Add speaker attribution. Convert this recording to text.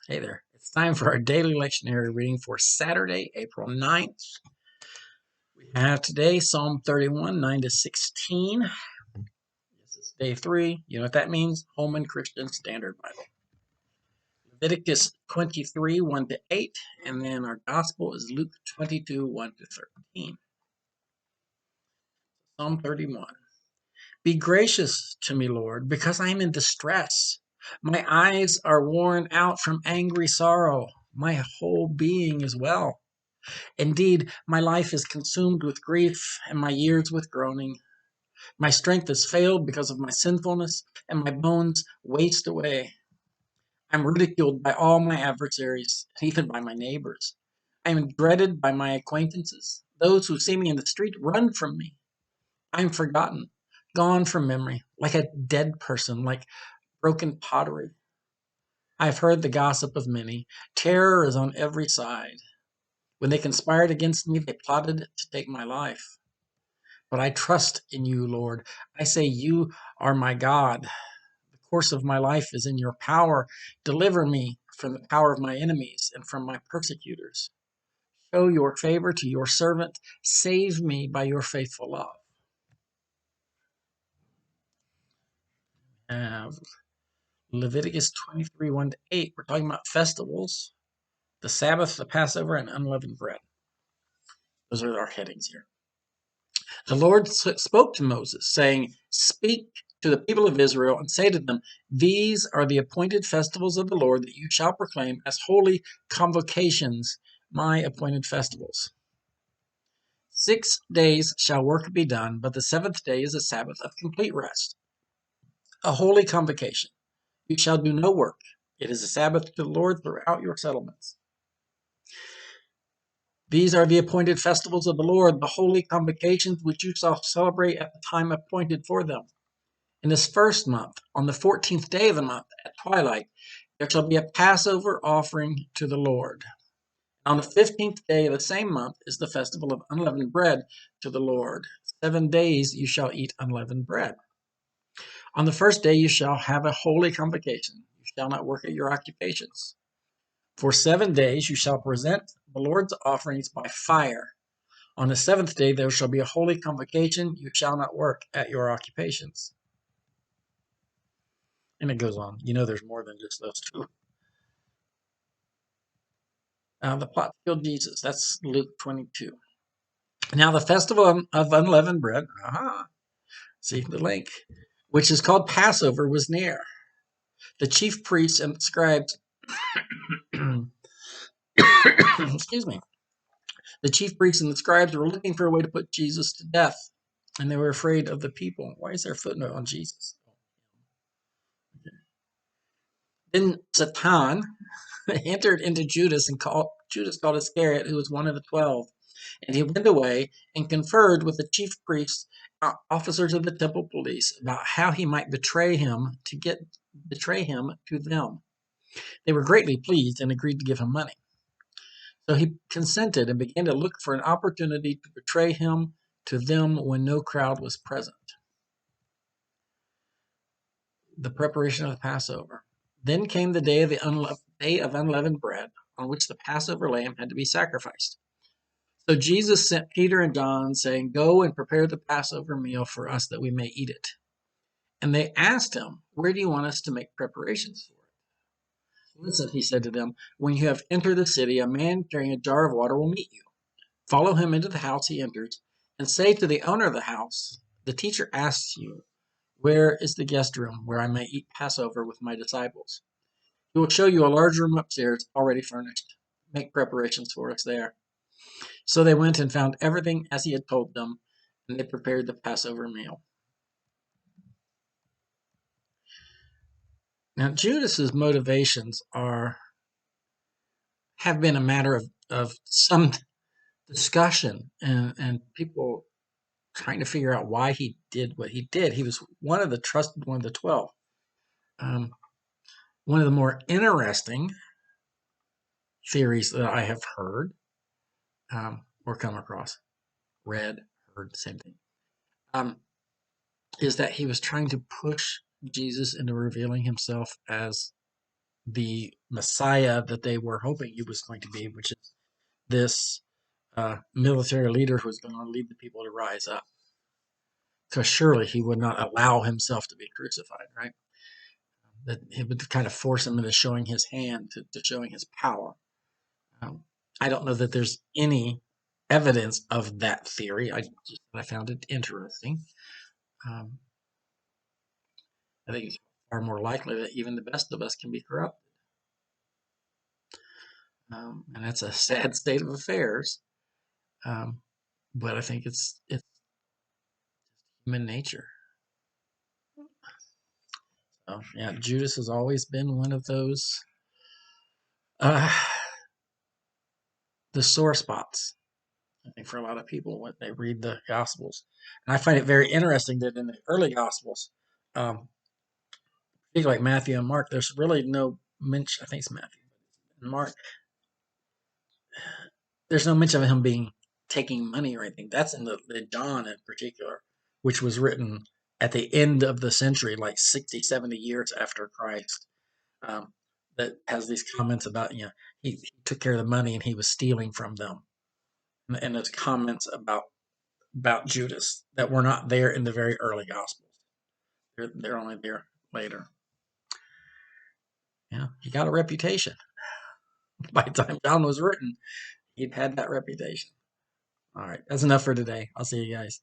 Speaker 1: Hey there. It's time for our daily lectionary reading for Saturday, April 9th. We have today Psalm 31, 9 to 16. This is day 3. You know what that means? Holman Christian Standard Bible. Leviticus 23, 1 to 8. And then our gospel is Luke 22, 1 to 13. Psalm 31. Be gracious to me, Lord, because I am in distress. My eyes are worn out from angry sorrow. My whole being is well. Indeed, my life is consumed with grief, and my years with groaning. My strength has failed because of my sinfulness, and my bones waste away. I am ridiculed by all my adversaries, even by my neighbors. I am dreaded by my acquaintances. Those who see me in the street run from me. I am forgotten, gone from memory, like a dead person, like broken pottery. I have heard the gossip of many. Terror is on every side. When they conspired against me, they plotted to take my life. But I trust in you, Lord. I say, you are my God. The course of my life is in your power. Deliver me from the power of my enemies and from my persecutors. Show your favor to your servant. Save me by your faithful love. Leviticus 23, 1 to 8. We're talking about festivals, the Sabbath, the Passover, and unleavened bread. Those are our headings here. The Lord spoke to Moses, saying, Speak to the people of Israel and say to them, These are the appointed festivals of the Lord that you shall proclaim as holy convocations, my appointed festivals. 6 days shall work be done, but the seventh day is a Sabbath of complete rest, a holy convocation. You shall do no work. It is a Sabbath to the Lord throughout your settlements. These are the appointed festivals of the Lord, the holy convocations which you shall celebrate at the time appointed for them. In this first month, on the 14th day of the month, at twilight, there shall be a Passover offering to the Lord. On the 15th day of the same month is the festival of unleavened bread to the Lord. 7 days you shall eat unleavened bread. On the first day you shall have a holy convocation. You shall not work at your occupations. For 7 days you shall present the Lord's offerings by fire. On the 7th day there shall be a holy convocation. You shall not work at your occupations. And it goes on. You know there's more than just those two. The plot to kill Jesus. That's Luke 22. Now the festival of unleavened bread, see the link, which is called Passover, was near. The chief priests and scribes, excuse me, the chief priests and the scribes were looking for a way to put Jesus to death, and they were afraid of the people. Why is there a footnote on Jesus? Then Satan entered into Judas and Judas called Iscariot, who was one of the 12. And he went away and conferred with the chief priests, officers of the temple police, about how he might betray him to them. They were greatly pleased and agreed to give him money. So he consented and began to look for an opportunity to betray him to them when no crowd was present. The preparation of the Passover. Then came the day of unleavened bread, on which the Passover lamb had to be sacrificed. So Jesus sent Peter and John, saying, Go and prepare the Passover meal for us that we may eat it. And they asked him, Where do you want us to make preparations for it? Listen, he said to them, When you have entered the city, a man carrying a jar of water will meet you. Follow him into the house he enters, and say to the owner of the house, The teacher asks you, Where is the guest room where I may eat Passover with my disciples? He will show you a large room upstairs, already furnished. Make preparations for us there. So they went and found everything as he had told them, and they prepared the Passover meal. Now, Judas's motivations have been a matter of some discussion and people trying to figure out why he did what he did. He was one of the 12. One of the more interesting theories that I have heard or come across, read, heard, the same thing, is that he was trying to push Jesus into revealing himself as the Messiah that they were hoping he was going to be, which is this military leader who was going to lead the people to rise up. Because surely he would not allow himself to be crucified, right? That he would kind of force him into showing his hand, to showing his power. I don't know that there's any evidence of that theory. I found it interesting. Um, I think it's far more likely that even the best of us can be corrupt, and that's a sad state of affairs. Um, but I think it's human nature. So yeah, Judas has always been one of those uh, the sore spots. I think for a lot of people when they read the Gospels, and I find it very interesting that in the early Gospels, um, particularly like Matthew and Mark, there's really no mention. I think it's Matthew and Mark. There's no mention of him being taking money or anything. That's in the John in particular, which was written at the end of the century, like 60, 70 years after Christ. Um, that has these comments about, he took care of the money and he was stealing from them, and there's comments about Judas that were not there in the very early Gospels. They're only there later. Yeah, he got a reputation. By the time John was written, he'd had that reputation. All right, that's enough for today. I'll see you guys.